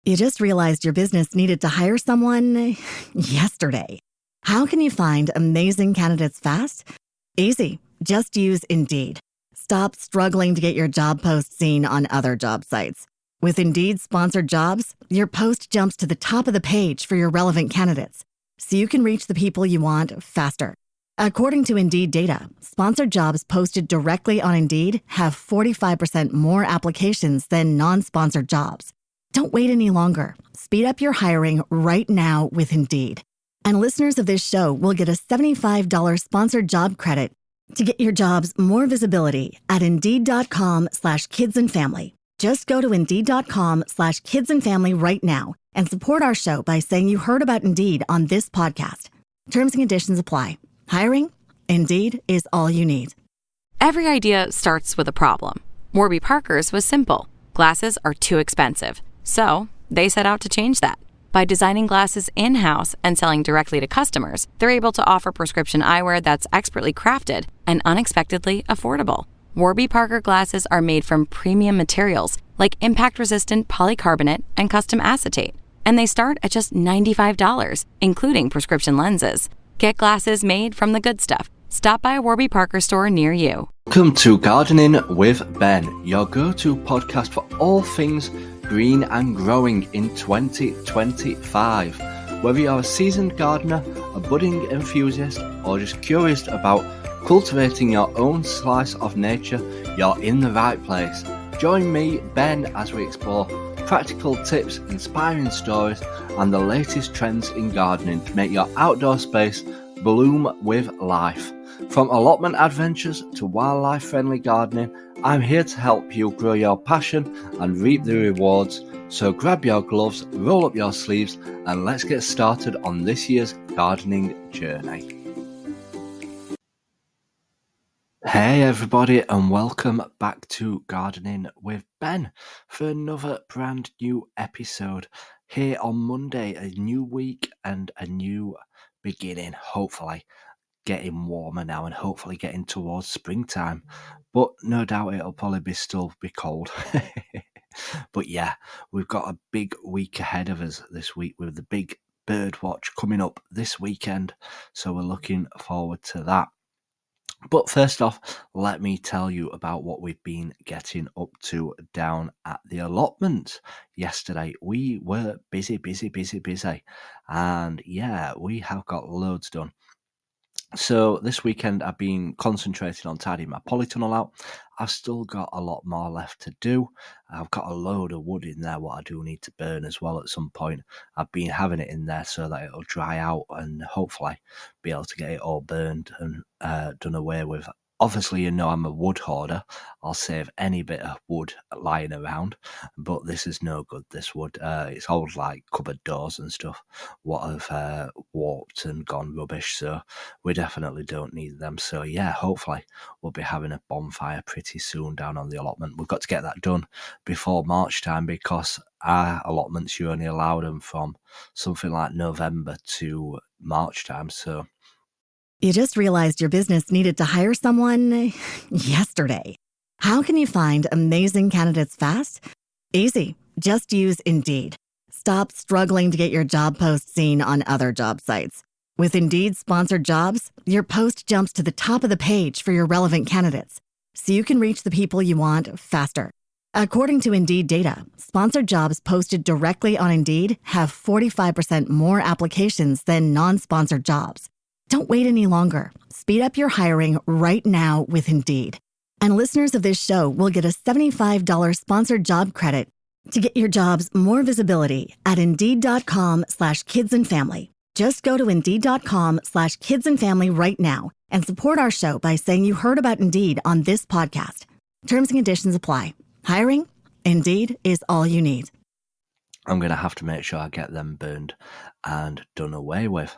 You just realized your business needed to hire someone yesterday. How can you find amazing candidates fast? Easy. Just use Indeed. Stop struggling to get your job post seen on other job sites. With Indeed sponsored jobs, your post jumps to the top of the page for your relevant candidates, so you can reach the people you want faster. According to Indeed data, sponsored jobs posted directly on Indeed have 45% more applications than non-sponsored jobs. Don't wait any longer. Speed up your hiring right now with Indeed. And listeners of this show will get a $75 sponsored job credit to get your jobs more visibility at Indeed.com/kidsandfamily. Just go to Indeed.com/kidsandfamily right now and support our show by saying you heard about Indeed on this podcast. Terms and conditions apply. Hiring? Indeed is all you need. Every idea starts with a problem. Warby Parker's was simple. Glasses are too expensive. So they set out to change that. By designing glasses in-house and selling directly to customers, they're able to offer prescription eyewear that's expertly crafted and unexpectedly affordable. Warby Parker glasses are made from premium materials like impact-resistant polycarbonate and custom acetate. And they start at just $95, including prescription lenses. Get glasses made from the good stuff. Stop by a Warby Parker store near you. Welcome to Gardening with Ben, your go-to podcast for all things green and growing in 2025. Whether you're a seasoned gardener, a budding enthusiast, or just curious about cultivating your own slice of nature, you're in the right place. Join me, Ben, as we explore practical tips, inspiring stories, and the latest trends in gardening to make your outdoor space bloom with life. From allotment adventures to wildlife-friendly gardening, I'm here to help you grow your passion and reap the rewards. So grab your gloves, roll up your sleeves, and let's get started on this year's gardening journey. Hey everybody, and welcome back to Gardening with Ben for another brand new episode. Here on Monday, a new week and a new beginning, hopefully. Getting warmer now and hopefully getting towards springtime, but no doubt it'll probably still be cold. But yeah, we've got a big week ahead of us this week with the big bird watch coming up this weekend, so we're looking forward to that. But first off, let me tell you about what we've been getting up to down at the allotment. Yesterday we were busy, and yeah, we have got loads done. So this weekend I've been concentrating on tidying my polytunnel out. I've still got a lot more left to do. I've got a load of wood in there what I do need to burn as well at some point. I've been having it in there so that it'll dry out and hopefully be able to get it all burned and done away with. Obviously, you know I'm a wood hoarder. I'll save any bit of wood lying around, but this is no good, this wood. It's old, like, cupboard doors and stuff, what have warped and gone rubbish, so we definitely don't need them. So yeah, hopefully we'll be having a bonfire pretty soon down on the allotment. We've got to get that done before March time because our allotments, you only allow them from something like November to March time, so... You just realized your business needed to hire someone yesterday. How can you find amazing candidates fast? Easy. Just use Indeed. Stop struggling to get your job post seen on other job sites. With Indeed sponsored jobs, your post jumps to the top of the page for your relevant candidates, so you can reach the people you want faster. According to Indeed data, sponsored jobs posted directly on Indeed have 45% more applications than non-sponsored jobs. Don't wait any longer. Speed up your hiring right now with Indeed. And listeners of this show will get a $75 sponsored job credit to get your jobs more visibility at Indeed.com/kidsandfamily. Just go to Indeed.com/kidsandfamily right now and support our show by saying you heard about Indeed on this podcast. Terms and conditions apply. Hiring? Indeed is all you need. I'm going to have to make sure I get them burned and done away with.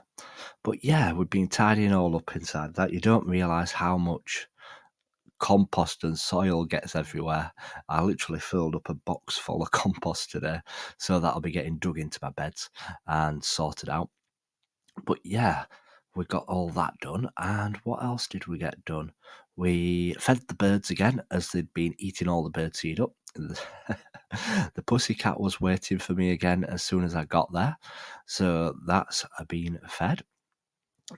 But yeah, we've been tidying all up inside that. You don't realise how much compost and soil gets everywhere. I literally filled up a box full of compost today, so that'll be getting dug into my beds and sorted out. But yeah, we got all that done. And what else did we get done? We fed the birds again, as they'd been eating all the bird seed up. the pussycat was waiting for me again as soon as I got there. So that's been fed.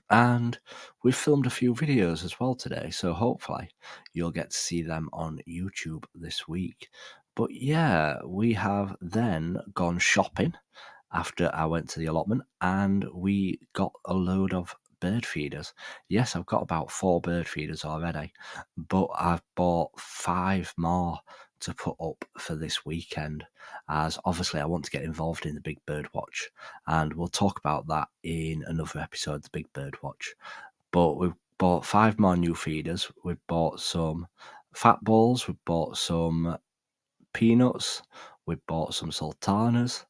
And we've filmed a few videos as well today, so hopefully you'll get to see them on YouTube this week. But yeah, we have then gone shopping after I went to the allotment, and we got a load of bird feeders. Yes, I've got about 4 bird feeders already, but I've bought 5 more to put up for this weekend, as obviously I want to get involved in the Big Bird Watch, and we'll talk about that in another episode, the Big Bird Watch. But we've bought 5 more new feeders. We've bought some fat balls, we've bought some peanuts, we've bought some sultanas.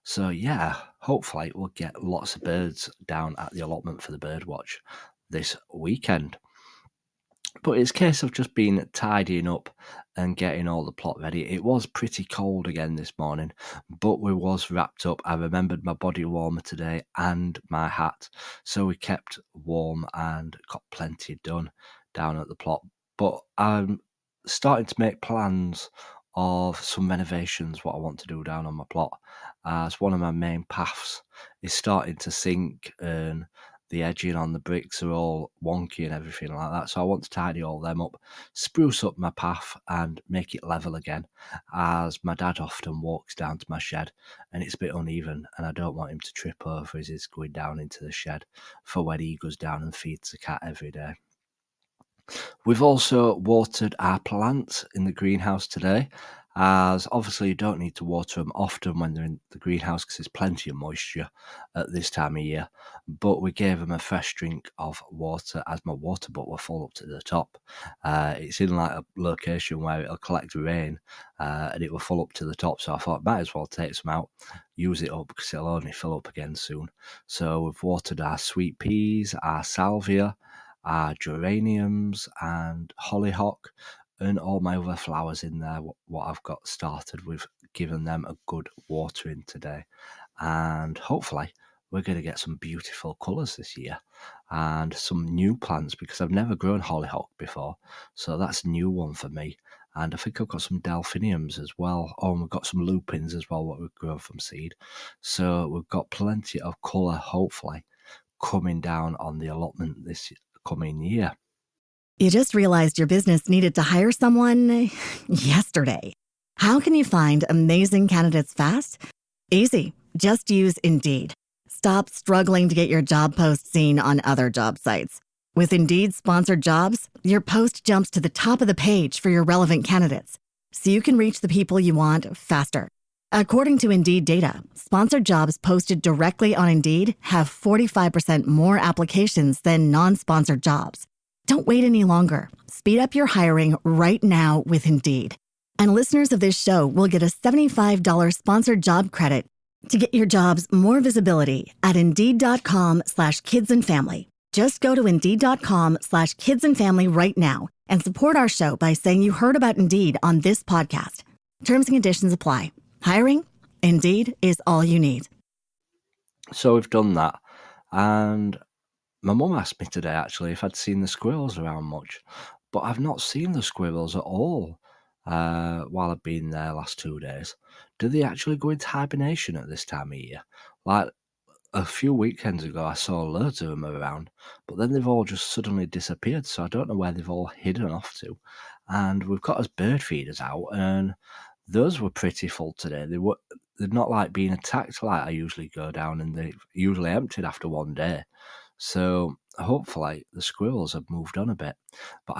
So yeah, hopefully we'll get lots of birds down at the allotment for the bird watch this weekend. But it's a case of just being tidying up and getting all the plot ready. It was pretty cold again this morning, but we was wrapped up. I remembered my body warmer today and my hat, so we kept warm and got plenty done down at the plot. But I'm starting to make plans of some renovations, what I want to do down on my plot, as one of my main paths is starting to sink and the edging on the bricks are all wonky and everything like that. So I want to tidy all them up, spruce up my path and make it level again, as my dad often walks down to my shed and it's a bit uneven and I don't want him to trip over as he's going down into the shed for when he goes down and feeds the cat every day. We've also watered our plants in the greenhouse today, as obviously you don't need to water them often when they're in the greenhouse because there's plenty of moisture at this time of year. But we gave them a fresh drink of water as my water bottle were full up to the top. It's in like a location where it'll collect rain and it will full up to the top. So I thought might as well take some out, use it up because it'll only fill up again soon. So we've watered our sweet peas, our salvia, our geraniums and hollyhock and all my other flowers in there, what I've got started with, giving them a good watering today. And hopefully we're going to get some beautiful colours this year and some new plants because I've never grown hollyhock before. So that's a new one for me. And I think I've got some delphiniums as well. Oh, and we've got some lupins as well, what we've grown from seed. So we've got plenty of colour, hopefully, coming down on the allotment this coming year. You just realized your business needed to hire someone yesterday. How can you find amazing candidates fast? Easy. Just use Indeed. Stop struggling to get your job post seen on other job sites. With Indeed sponsored jobs, your post jumps to the top of the page for your relevant candidates, so you can reach the people you want faster. According to Indeed data, sponsored jobs posted directly on Indeed have 45% more applications than non-sponsored jobs. Don't wait any longer. Speed up your hiring right now with Indeed. And listeners of this show will get a $75 sponsored job credit to get your jobs more visibility at Indeed.com/kidsandfamily. Just go to Indeed.com/kidsandfamily right now and support our show by saying you heard about Indeed on this podcast. Terms and conditions apply. Hiring? Indeed is all you need. So we've done that. And my mum asked me today, actually, if I'd seen the squirrels around much. But I've not seen the squirrels at all while I've been there last 2 days. Do they actually go into hibernation at this time of year? Like a few weekends ago, I saw loads of them around, but then they've all just suddenly disappeared. So I don't know where they've all hidden off to. And we've got us bird feeders out, and those were pretty full today. They're not like being attacked like I usually go down, and they're usually emptied after one day. So hopefully the squirrels have moved on a bit. But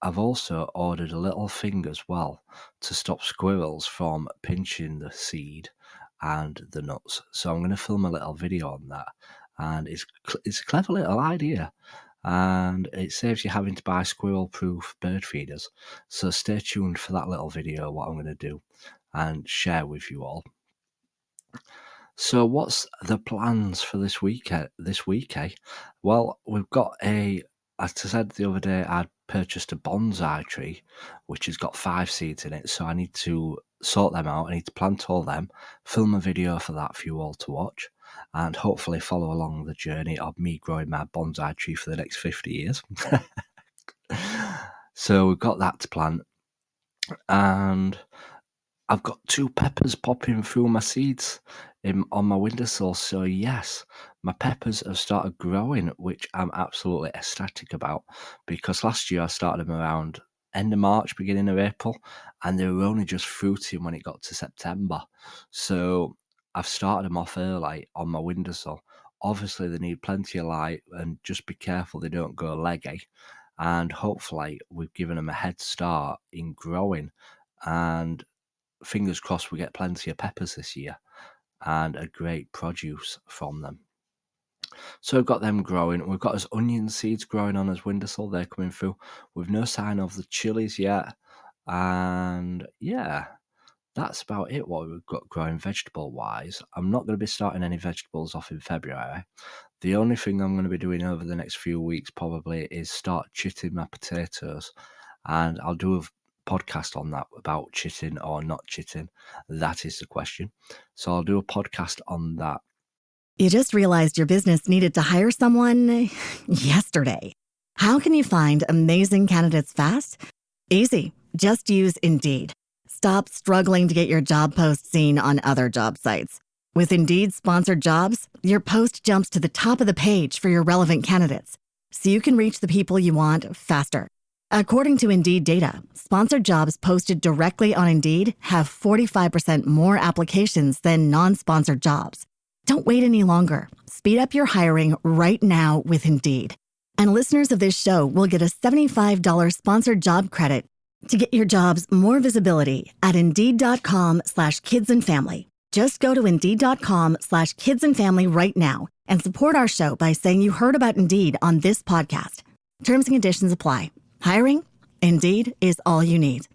I've also ordered a little thing as well to stop squirrels from pinching the seed and the nuts. So I'm going to film a little video on that, and it's a clever little idea. And it saves you having to buy squirrel-proof bird feeders. So stay tuned for that little video, what I'm going to do, and share with you all. So what's the plans for this week, eh? Well, we've got as I said the other day, I'd purchased a bonsai tree, which has got 5 seeds in it. So I need to sort them out. I need to plant all them, film a video for that for you all to watch, and hopefully follow along the journey of me growing my bonsai tree for the next 50 years. So we've got that to plant. And I've got 2 peppers popping through my seeds on my windowsill. So yes, my peppers have started growing, which I'm absolutely ecstatic about, because last year I started them around end of March, beginning of April, and they were only just fruiting when it got to September. So I've started them off early on my windowsill. Obviously, they need plenty of light, and just be careful they don't go leggy. And hopefully, we've given them a head start in growing, and fingers crossed we get plenty of peppers this year and a great produce from them. So we've got them growing. We've got us onion seeds growing on as windowsill. They're coming through with no sign of the chilies yet. And yeah, that's about it what we've got growing vegetable wise. I'm not going to be starting any vegetables off in February. The only thing I'm going to be doing over the next few weeks probably is start chitting my potatoes, and I'll do a podcast on that about chitting or not chitting. That is the question. So I'll do a podcast on that. You just realized your business needed to hire someone yesterday. How can you find amazing candidates fast? Easy. Just use Indeed. Stop struggling to get your job post seen on other job sites. With Indeed sponsored jobs, your post jumps to the top of the page for your relevant candidates, so you can reach the people you want faster. According to Indeed data, sponsored jobs posted directly on Indeed have 45% more applications than non-sponsored jobs. Don't wait any longer. Speed up your hiring right now with Indeed. And listeners of this show will get a $75 sponsored job credit to get your jobs more visibility at Indeed.com/kidsandfamily. Just go to Indeed.com/kidsandfamily right now and support our show by saying you heard about Indeed on this podcast. Terms and conditions apply. Hiring? Indeed is all you need.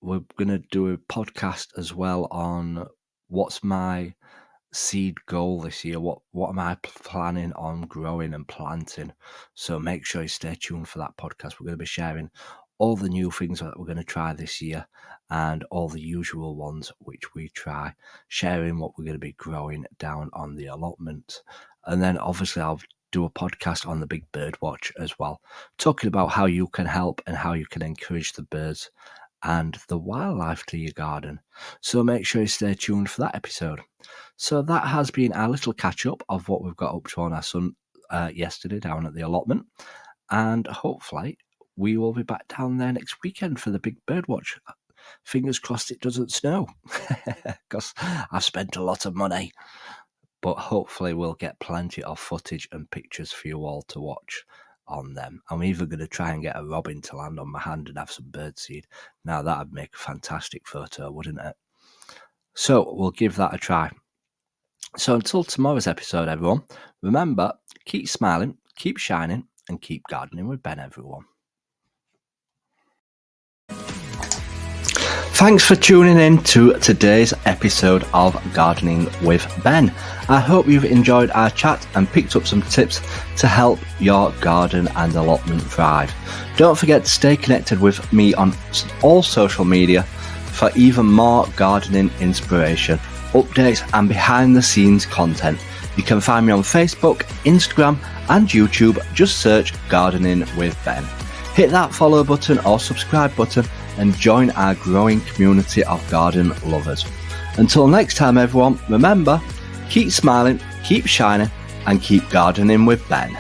We're going to do a podcast as well on what's my seed goal this year. What am I planning on growing and planting? So make sure you stay tuned for that podcast. We're going to be sharing all the new things that we're going to try this year and all the usual ones which we try, sharing what we're going to be growing down on the allotment. And then obviously I'll do a podcast on the Big Bird Watch as well, talking about how you can help and how you can encourage the birds and the wildlife to your garden. So make sure you stay tuned for that episode. So that has been our little catch up of what we've got up to on our sun yesterday down at the allotment, and hopefully we will be back down there next weekend for the Big Bird Watch. Fingers crossed it doesn't snow, because I've spent a lot of money, but hopefully we'll get plenty of footage and pictures for you all to watch on them. I'm even going to try and get a robin to land on my hand and have some birdseed. Now that'd make a fantastic photo, wouldn't it? So we'll give that a try. So until tomorrow's episode, everyone, remember, keep smiling, keep shining, and keep gardening with Ben, everyone. Thanks for tuning in to today's episode of Gardening with Ben. I hope you've enjoyed our chat and picked up some tips to help your garden and allotment thrive. Don't forget to stay connected with me on all social media for even more gardening inspiration, updates and behind the scenes content. You can find me on Facebook, Instagram and YouTube. Just search Gardening with Ben. Hit that follow button or subscribe button and join our growing community of garden lovers. Until next time, everyone, remember, keep smiling, keep shining, and keep gardening with Ben.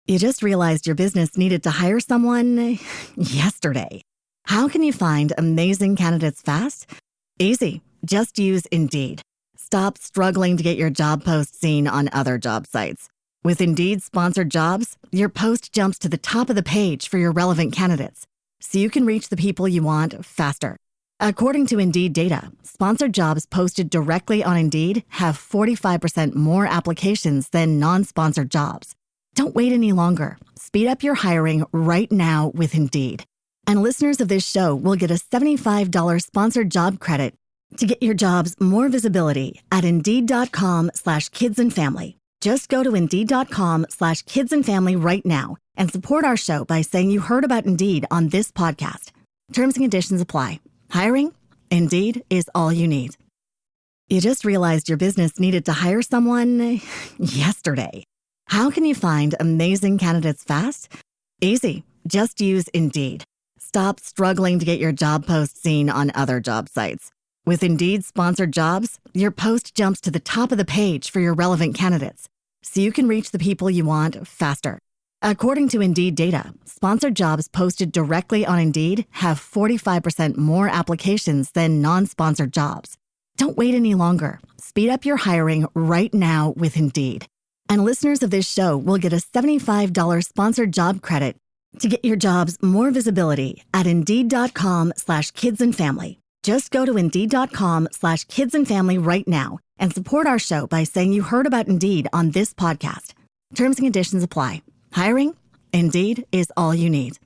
You just realized your business needed to hire someone yesterday. How can you find amazing candidates fast? Easy. Just use Indeed. Stop struggling to get your job post seen on other job sites. With Indeed sponsored jobs, your post jumps to the top of the page for your relevant candidates, so you can reach the people you want faster. According to Indeed data, sponsored jobs posted directly on Indeed have 45% more applications than non-sponsored jobs. Don't wait any longer. Speed up your hiring right now with Indeed. And listeners of this show will get a $75 sponsored job credit to get your jobs more visibility at Indeed.com/kidsandfamily. Just go to Indeed.com/kidsandfamily right now and support our show by saying you heard about Indeed on this podcast. Terms and conditions apply. Hiring? Indeed is all you need. You just realized your business needed to hire someone yesterday. How can you find amazing candidates fast? Easy. Just use Indeed. Stop struggling to get your job post seen on other job sites. With Indeed sponsored jobs, your post jumps to the top of the page for your relevant candidates, so you can reach the people you want faster. According to Indeed data, sponsored jobs posted directly on Indeed have 45% more applications than non-sponsored jobs. Don't wait any longer. Speed up your hiring right now with Indeed. And listeners of this show will get a $75 sponsored job credit to get your jobs more visibility at Indeed.com/kidsandfamily. Just go to Indeed.com/kidsandfamily right now and support our show by saying you heard about Indeed on this podcast. Terms and conditions apply. Hiring? Indeed is all you need.